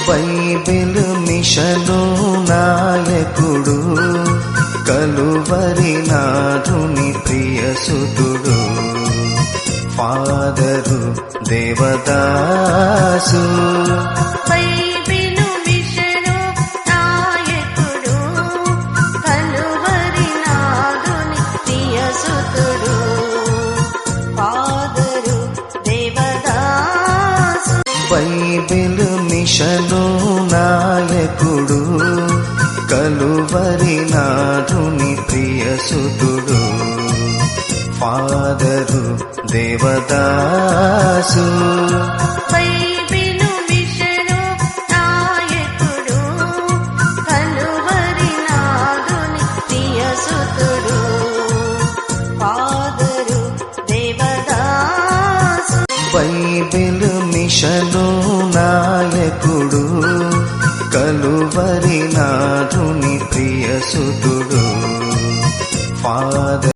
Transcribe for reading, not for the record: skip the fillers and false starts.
Bible mission నాయకుడు, Calvary నాథుని ప్రియసుతుడు, ఫాదరు దేవదాసు. బైబిలు మిషను నాయకుడు, కలువరి నాథుని ప్రియసుతుడు, ఫాదరు దేవదాసు. బైబిల్ మిషను నాయకుడు, కలువరి నాథుని ప్రియసుతుడు, ఫాదరు దేవదాసు. బైబిలు మిషను నాయకుడు, కలువరి నాథుని ప్రియసుతుడు, ఫాదరు దేవదాసు. బైబిల్ మిషను నాయకుడు, కలువరి నాథుని ప్రియసుతుడు, ఫాదరు